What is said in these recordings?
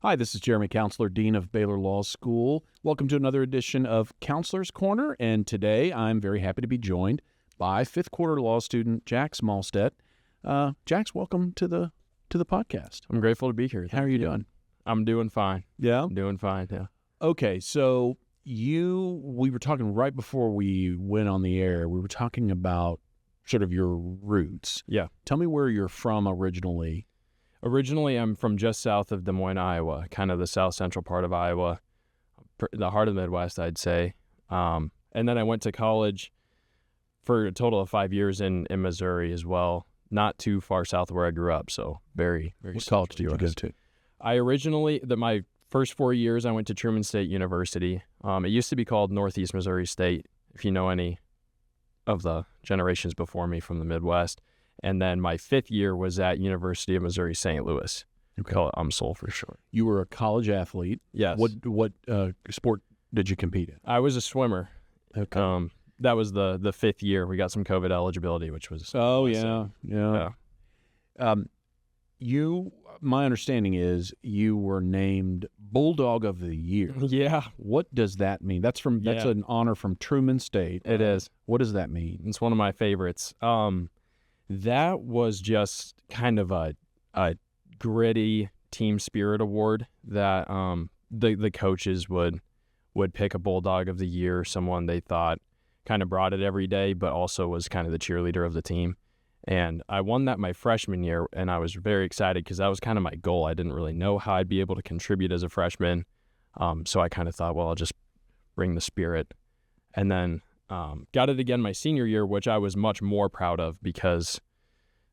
Hi, this is Jeremy Counselor, Dean of Baylor Law School. Welcome to another edition of Counselor's Corner, and today I'm very happy to be joined by fifth quarter law student Jax Mahlstadt. Jax, welcome to the podcast. I'm grateful to be here. How are you doing? I'm doing fine. Yeah? I'm doing fine, yeah. Okay, so we were talking right before we went on the air. We were talking about sort of your roots. Yeah. Tell me where you're from originally. Originally, I'm from just south of Des Moines, Iowa, kind of the south central part of Iowa, the heart of the Midwest, I'd say. And then I went to college for a total of 5 years in Missouri as well, not too far south of where I grew up, so very, very What college did you go to? I originally, my first 4 years, I went to Truman State University. It used to be called Northeast Missouri State, if you know any of the generations before me from the Midwest. And then my fifth year was at University of Missouri St. Louis. You call it UMSL for short. You were a college athlete. Yes. What sport did you compete in? I was a swimmer. Okay. That was the fifth year. We got some COVID eligibility, which was yeah. My understanding is you were named Bulldog of the Year. Yeah. What does that mean? That's an honor from Truman State. It is. What does that mean? It's one of my favorites. That was just kind of a gritty team spirit award that the coaches would pick a Bulldog of the Year, someone they thought kind of brought it every day, but also was kind of the cheerleader of the team. And I won that my freshman year, and I was very excited because that was kind of my goal. I didn't really know how I'd be able to contribute as a freshman, so I kind of thought, well, I'll just bring the spirit. And then got it again my senior year, which I was much more proud of because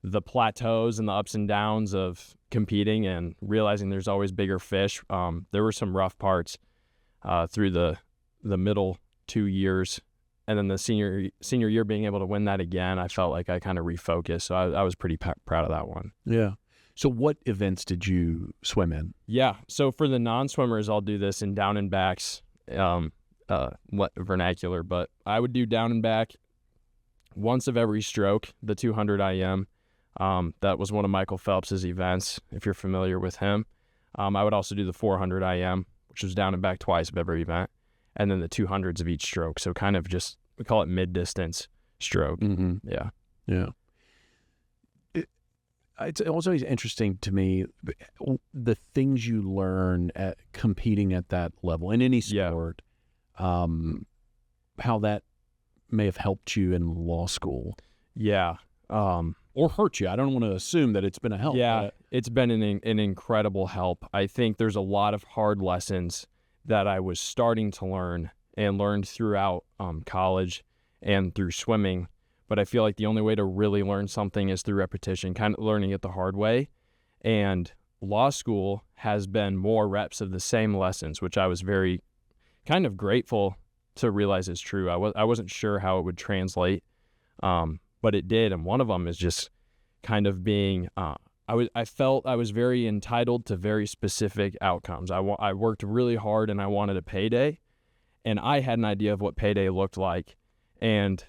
the plateaus and the ups and downs of competing and realizing there's always bigger fish. There were some rough parts through the middle 2 years. And then the senior year being able to win that again, I felt like I kind of refocused. So I was pretty proud of that one. Yeah. So what events did you swim in? Yeah. So for the non-swimmers, I'll do this in down and backs, vernacular. But I would do down and back once of every stroke, the 200 IM. That was one of Michael Phelps's events, if you're familiar with him. I would also do the 400 IM, which was down and back twice of every event. And then the 200s of each stroke. So kind of just, we call it mid-distance stroke. Mm-hmm. Yeah. Yeah. It's also interesting to me, the things you learn at competing at that level in any sport, how that may have helped you in law school. Yeah. Or hurt you. I don't want to assume that it's been a help. Yeah, it's been an incredible help. I think there's a lot of hard lessons that I was starting to learn and learned throughout college and through swimming. But I feel like the only way to really learn something is through repetition, kind of learning it the hard way. And law school has been more reps of the same lessons, which I was very kind of grateful to realize is true. I wasn't sure how it would translate, but it did. And one of them is just kind of being I felt I was very entitled to very specific outcomes. I worked really hard and I wanted a payday, and I had an idea of what payday looked like, and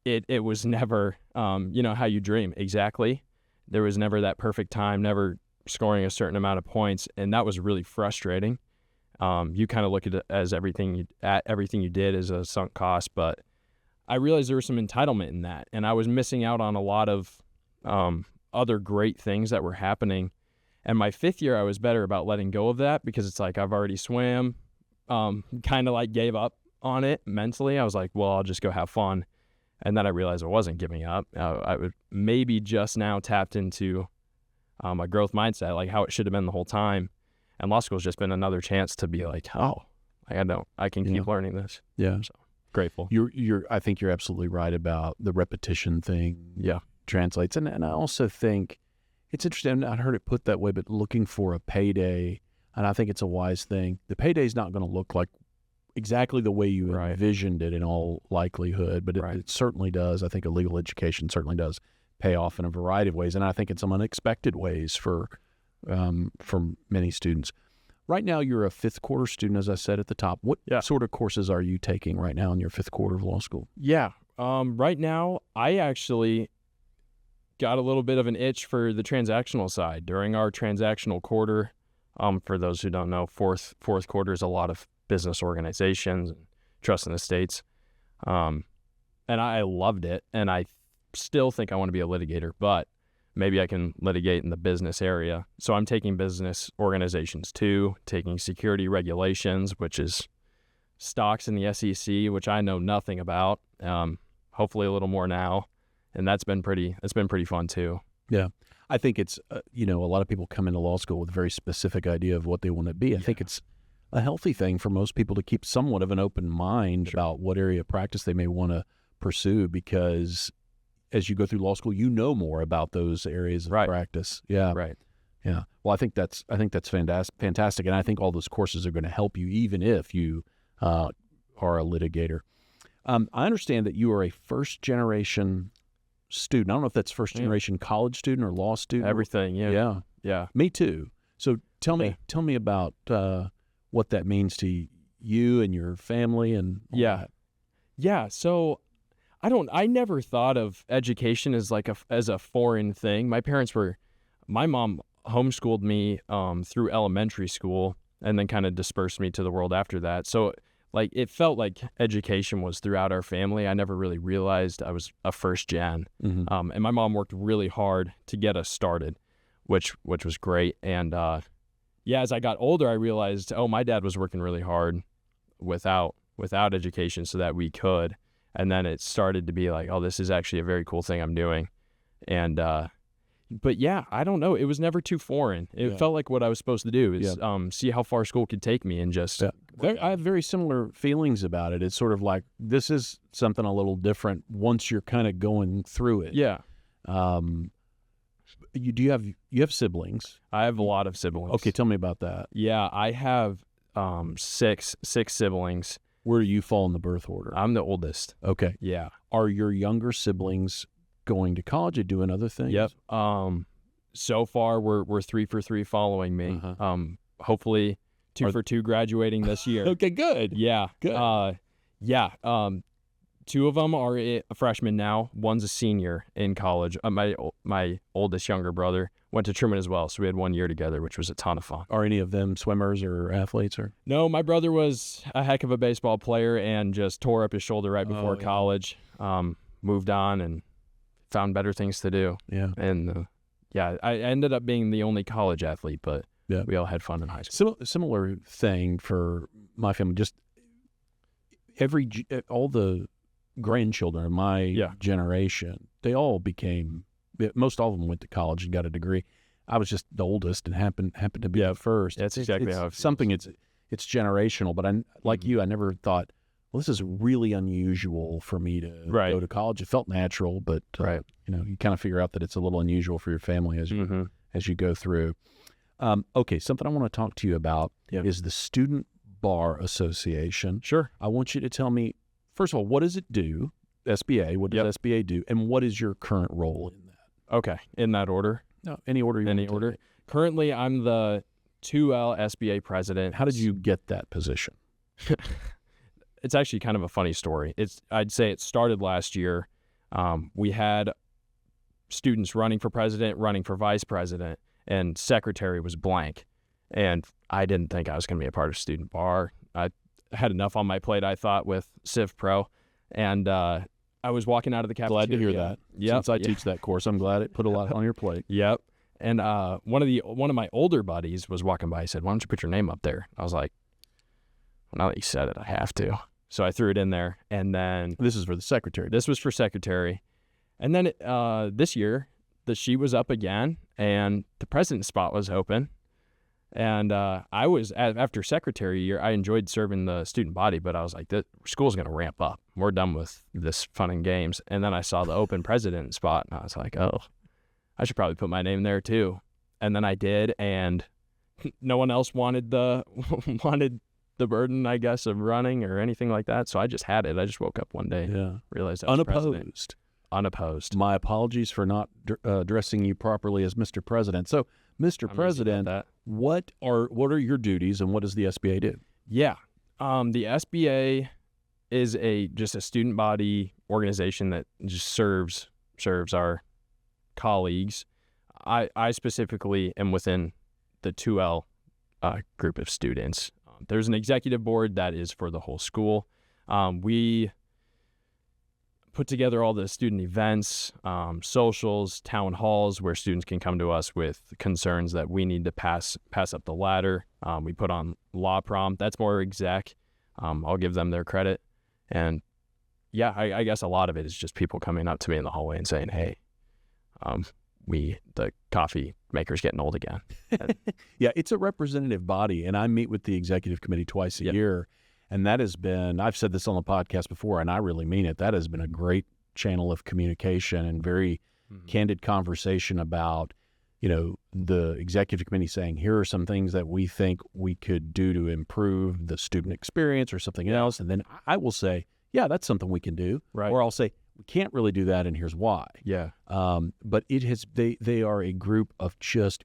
it was never, how you dream exactly. There was never that perfect time, never scoring a certain amount of points, and that was really frustrating. You kind of look at it as everything you did as a sunk cost, but I realized there was some entitlement in that, and I was missing out on a lot of other great things that were happening. And my fifth year, I was better about letting go of that because it's like I've already swam, kind of like gave up on it mentally. I was like, well, I'll just go have fun. And then I realized I wasn't giving up. I would maybe just now tapped into a growth mindset, like how it should have been the whole time. And law school has just been another chance to be like, I can keep learning this. Yeah. So grateful. I think you're absolutely right about the repetition thing. Yeah. Translates. And I also think it's interesting. I heard it put that way, but looking for a payday, and I think it's a wise thing. The payday is not going to look like exactly the way you envisioned it in all likelihood, but it certainly does. I think a legal education certainly does pay off in a variety of ways, and I think in some unexpected ways for many students. Right now, you're a fifth quarter student, as I said at the top. What sort of courses are you taking right now in your fifth quarter of law school? Yeah. Right now, I actually got a little bit of an itch for the transactional side. During our transactional quarter, For those who don't know, fourth quarter is a lot of business organizations and trust and estates. And I loved it, and I still think I want to be a litigator, but maybe I can litigate in the business area. So I'm taking business organizations too, taking security regulations, which is stocks in the SEC, which I know nothing about. Hopefully a little more now, and that's been pretty fun too. Yeah. I think it's, a lot of people come into law school with a very specific idea of what they want to be. I think it's a healthy thing for most people to keep somewhat of an open mind about what area of practice they may want to pursue, because as you go through law school, you know more about those areas of practice. Yeah. Right. Yeah. Well, I think that's fantastic. And I think all those courses are going to help you, even if you are a litigator. I understand that you are a first-generation student. I don't know if that's first-generation college student or law student. Everything, yeah. Yeah. Me too. So tell me about what that means to you and your family and all that. Yeah. So I never thought of education as as a foreign thing. My mom homeschooled me through elementary school and then kind of dispersed me to the world after that. So it felt like education was throughout our family. I never really realized I was a first gen. Mm-hmm. And my mom worked really hard to get us started, which was great. And as I got older, I realized, my dad was working really hard without education so that we could. And then it started to be like, this is actually a very cool thing I'm doing. And but yeah, I don't know. It was never too foreign. It felt like what I was supposed to do is see how far school could take me and just. Yeah. I have very similar feelings about it. It's sort of like this is something a little different once you're kind of going through it. Yeah. You have siblings? I have a lot of siblings. Okay, tell me about that. Yeah, I have six siblings. Where do you fall in the birth order? I'm the oldest. Okay. Yeah. Are your younger siblings going to college or doing other things? Yep. So far we're 3 for 3 following me. Uh-huh. Hopefully 2 for 2 graduating this year. Okay, good. Yeah. Good. Two of them are a freshman now. One's a senior in college. My oldest younger brother went to Truman as well, so we had 1 year together, which was a ton of fun. Are any of them swimmers or athletes? Or no, my brother was a heck of a baseball player and just tore up his shoulder right before college. Moved on and found better things to do. Yeah. And I ended up being the only college athlete, but we all had fun in high school. Similar thing for my family. Just all the grandchildren of my generation, they all most all of them went to college and got a degree. I was just the oldest and happened to be the first. That's exactly how it feels. Something it's generational, but I never thought, well, this is really unusual for me to go to college. It felt natural, but you kind of figure out that it's a little unusual for your family as you go through. Okay, something I want to talk to you about is the Student Bar Association. Sure. I want you to tell me, first of all, what does it do? SBA, what does SBA do? And what is your current role in that? Okay, in that order? No, any order you want. Any order. Currently, I'm the 2L SBA president. How did you get that position? It's actually kind of a funny story. I'd say it started last year. We had students running for president, running for vice president, and secretary was blank. And I didn't think I was going to be a part of Student Bar. I had enough on my plate, I thought, with Civ Pro. And I was walking out of the cafeteria. Glad to hear that. Yep. Since I teach that course, I'm glad it put a lot on your plate. Yep. And one of my older buddies was walking by. He said, "Why don't you put your name up there?" I was like, "Well, now that you said it, I have to." So I threw it in there. And then this is for the secretary. This was for secretary. And then this year, she was up again, and the president's spot was open. And I was, after secretary year, I enjoyed serving the student body, but I was like, school's going to ramp up. We're done with this fun and games. And then I saw the open president spot, and I was like, oh, I should probably put my name there too. And then I did, and no one else wanted the burden, I guess, of running or anything like that. So I just had it. I just woke up one day, realized I was president. Unopposed. My apologies for not addressing you properly as Mr. President. So, Mr. President, what are your duties and what does the SBA do? Yeah. The SBA is just a student body organization that just serves our colleagues. I specifically am within the 2L group of students. There's an executive board that is for the whole school. We put together all the student events, socials, town halls where students can come to us with concerns that we need to pass up the ladder. We put on law prom. That's more exec. I'll give them their credit. And yeah, I guess a lot of it is just people coming up to me in the hallway and saying, hey, the coffee maker's getting old again. Yeah, it's a representative body, and I meet with the executive committee twice a year. And that has been, I've said this on the podcast before, and I really mean it, that has been a great channel of communication and very candid conversation about, the executive committee saying, here are some things that we think we could do to improve the student experience or something else. And then I will say, yeah, that's something we can do. Right. Or I'll say, we can't really do that, and here's why. Yeah. But they are a group of just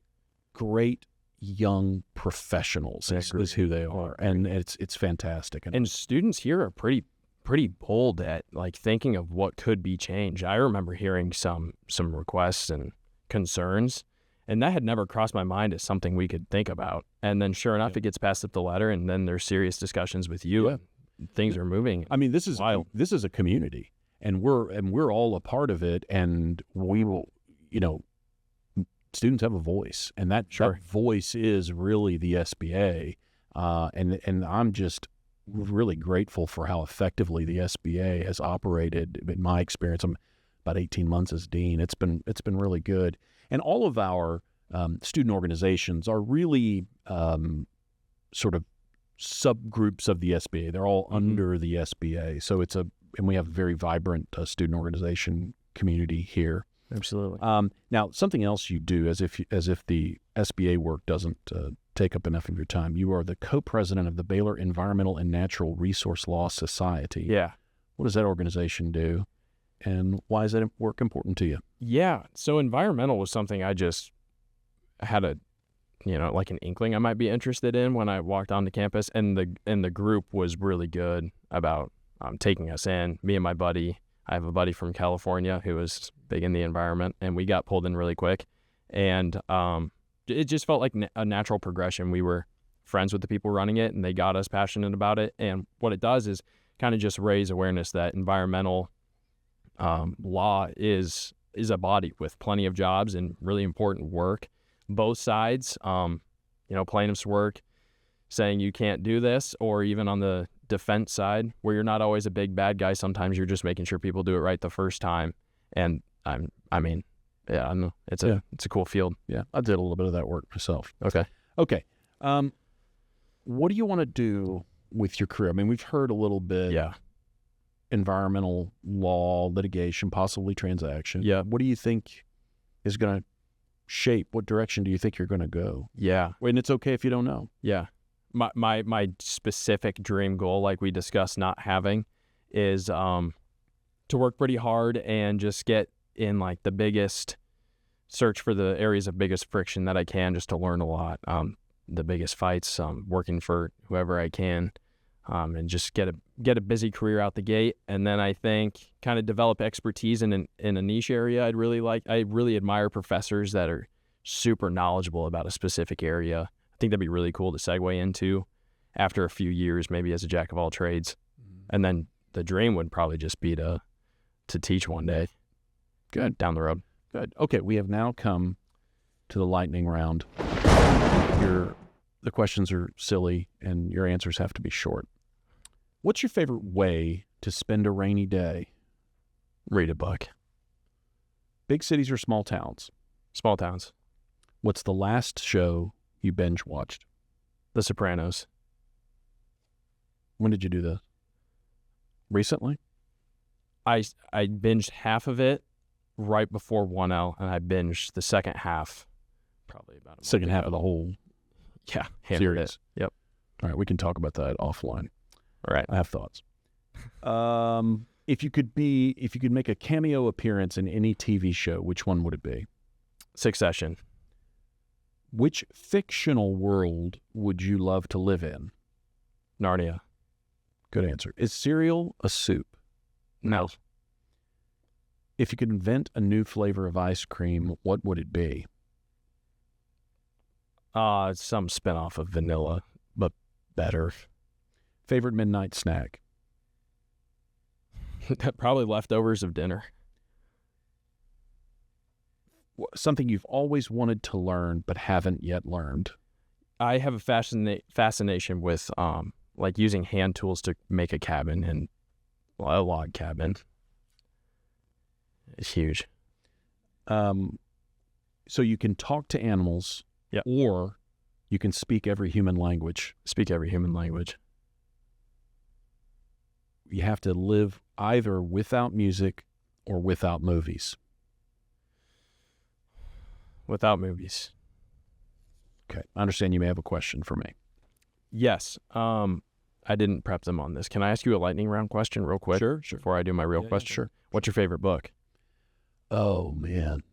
great young professionals is who they are, and it's fantastic. And students here are pretty bold at like thinking of what could be changed. I remember hearing some requests and concerns, and that had never crossed my mind as something we could think about. And then sure enough, it gets passed up the ladder, and then there's serious discussions with you. And things are moving. I mean, this is a community, and we're all a part of it, and we will, students have a voice, and that voice is really the SBA, and I'm just really grateful for how effectively the SBA has operated. In my experience, I'm about 18 months as dean. It's been really good, and all of our student organizations are really sort of subgroups of the SBA. They're all under the SBA, so and we have a very vibrant student organization community here. Absolutely. Now, something else you do, as if the SBA work doesn't take up enough of your time, you are the co-president of the Baylor Environmental and Natural Resource Law Society. Yeah. What does that organization do, and why is that work important to you? Yeah. So environmental was something I just had like an inkling I might be interested in when I walked onto campus, and the group was really good about taking us in. Me and my buddy. I have a buddy from California who was big in the environment, and we got pulled in really quick. And it just felt like a natural progression. We were friends with the people running it, and they got us passionate about it. And what it does is kind of just raise awareness that environmental law is a body with plenty of jobs and really important work. Both sides, plaintiffs' work saying you can't do this, or even on the defense side where you're not always a big bad guy. Sometimes you're just making sure people do it right the first time. And I don't know. It's a cool field. Yeah. I did a little bit of that work myself. Okay. What do you want to do with your career? I mean, we've heard a little bit. Yeah. Environmental law, litigation, possibly transaction. Yeah. What do you think is going to shape? What direction do you think you're going to go? Yeah. And it's okay if you don't know. Yeah. My specific dream goal, like we discussed not having, is to work pretty hard and just get in like the biggest, search for the areas of biggest friction that I can, just to learn a lot. The biggest fights, working for whoever I can, and just get a busy career out the gate. And then I think kind of develop expertise in a niche area. I really admire professors that are super knowledgeable about a specific area. I think that'd be really cool to segue into after a few years, maybe as a jack of all trades. And then the dream would probably just be to teach one day. Good. Down the road. Good. Okay, we have now come to the lightning round. The questions are silly, and your answers have to be short. What's your favorite way to spend a rainy day? Read a book. Big cities or small towns? Small towns. What's the last show you binge watched? The Sopranos. When did you do this? Recently? I binged half of it right before 1L, and I binged the second half probably about a month second half ago. of the whole series. Yep. All right, we can talk about that offline. All right. I have thoughts. If you could make a cameo appearance in any TV show, which one would it be? Succession. Which fictional world would you love to live in? Narnia. Good answer. Is cereal a soup? No. If you could invent a new flavor of ice cream, what would it be? Some spinoff of vanilla, but better. Favorite midnight snack? Probably leftovers of dinner. Something you've always wanted to learn but haven't yet learned? I have a fascination with like using hand tools to make a cabin, and a log cabin. It's huge. So you can talk to animals, yeah, or you can speak every human language. Speak every human language. You have to live either without music or without movies. Without movies. Okay. I understand you may have a question for me. Yes. I didn't prep them on this. Can I ask you a lightning round question real quick? Sure. Before I do my real question? Sure. What's your favorite book? Oh, man.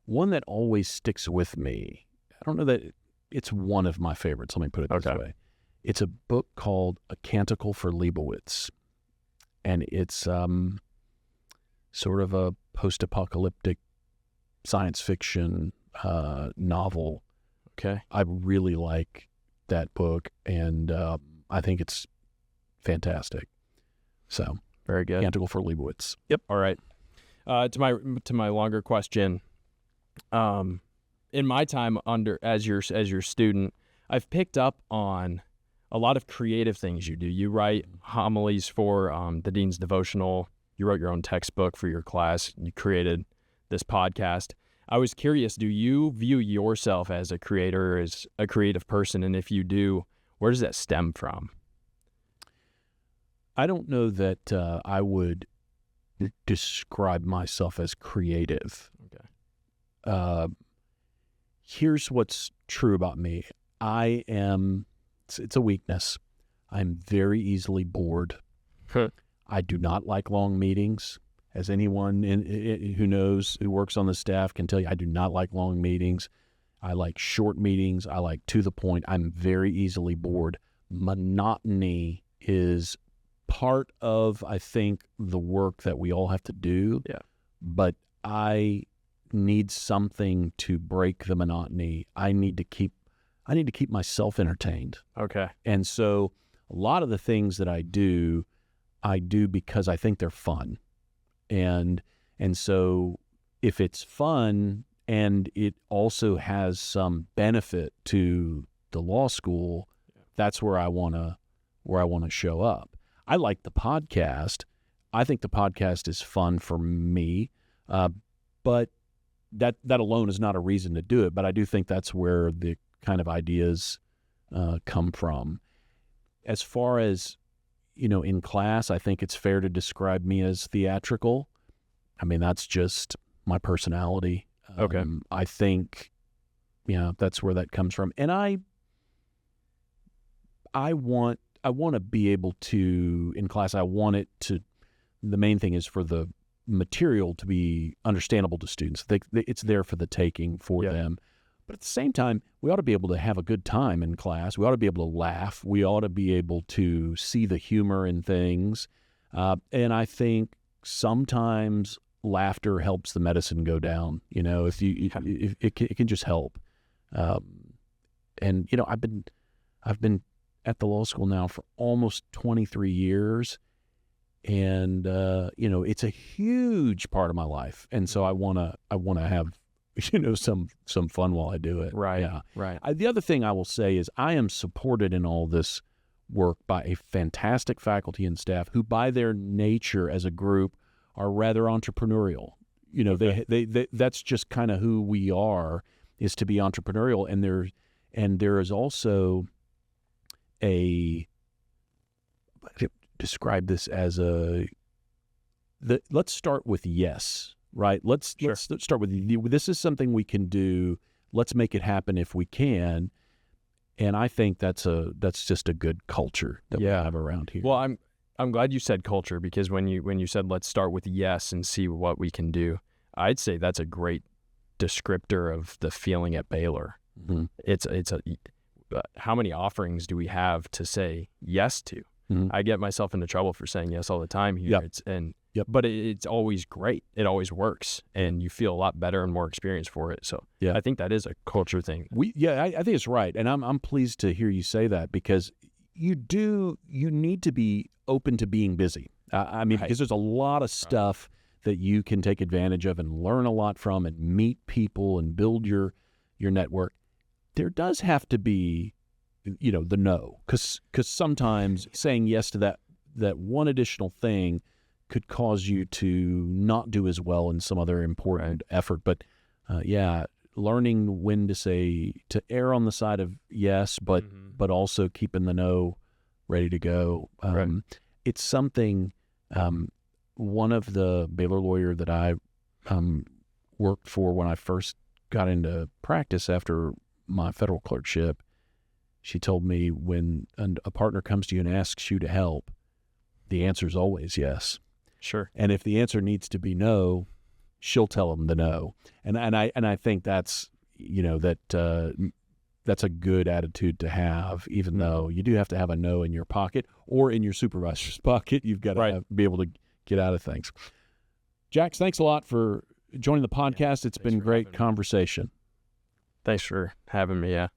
One that always sticks with me. I don't know that it's one of my favorites. Let me put it this way. It's a book called A Canticle for Leibowitz. And it's sort of a post-apocalyptic science fiction novel. Okay. I really like that book, and I think it's fantastic. So, very good. Canticle for Leibowitz. Yep. All right. To my longer question. In my time as your student, I've picked up on a lot of creative things you do. You write homilies for the Dean's Devotional. You wrote your own textbook for your class. You created this podcast. I was curious, do you view yourself as a creator, as a creative person? And if you do, where does that stem from? I don't know that I would describe myself as creative. Okay. Here's what's true about me. It's a weakness. I'm very easily bored. I do not like long meetings. As anyone who knows, who works on the staff can tell you, I do not like long meetings. I like short meetings. I like to the point. I'm very easily bored. Monotony is part of, I think, the work that we all have to do. Yeah. But I need something to break the monotony. I need to keep myself entertained. Okay. And so a lot of the things that I do because I think they're fun. And so if it's fun and it also has some benefit to the law school, that's where I want to show up. I like the podcast. I think the podcast is fun for me, but that alone is not a reason to do it. But I do think that's where the kind of ideas come from. As far as, in class, I think it's fair to describe me as theatrical. I mean, that's just my personality. Okay. I think, that's where that comes from. And I want to be able to, in class, the main thing is for the material to be understandable to students. It's there for the taking for them. But at the same time, we ought to be able to have a good time in class. We ought to be able to laugh. We ought to be able to see the humor in things. And I think sometimes laughter helps the medicine go down. If it can just help. And I've been at the law school now for almost 23 years, and it's a huge part of my life. And so I want to have some fun while I do it. Right. Yeah. Right. The other thing I will say is I am supported in all this work by a fantastic faculty and staff who, by their nature as a group, are rather entrepreneurial. They that's just kind of who we are, is to be entrepreneurial. And there is also describe this as let's start with yes. Right. Let's start with, this is something we can do. Let's make it happen if we can. And I think that's just a good culture that we have around here. Well, I'm glad you said culture, because when you said let's start with yes and see what we can do, I'd say that's a great descriptor of the feeling at Baylor. Mm-hmm. It's how many offerings do we have to say yes to? I get myself into trouble for saying yes all the time here. But it's always great. It always works, and you feel a lot better and more experienced for it. So I think that is a culture thing. I think it's right, and I'm pleased to hear you say that, because you need to be open to being busy. I mean, because there's a lot of stuff that you can take advantage of and learn a lot from and meet people and build your network. There does have to be, the no, because sometimes saying yes to that one additional thing could cause you to not do as well in some other important effort. But learning when to err on the side of yes, but also keeping the no ready to go. It's something. One of the Baylor lawyer that I worked for when I first got into practice after my federal clerkship, she told me, when a partner comes to you and asks you to help, the answer is always yes. Sure. And if the answer needs to be no, she'll tell them the no. And I think that's that's a good attitude to have, even though you do have to have a no in your pocket or in your supervisor's pocket. You've got to be able to get out of things. Jax, thanks a lot for joining the podcast. It's been great conversation. Thanks for having me. Yeah.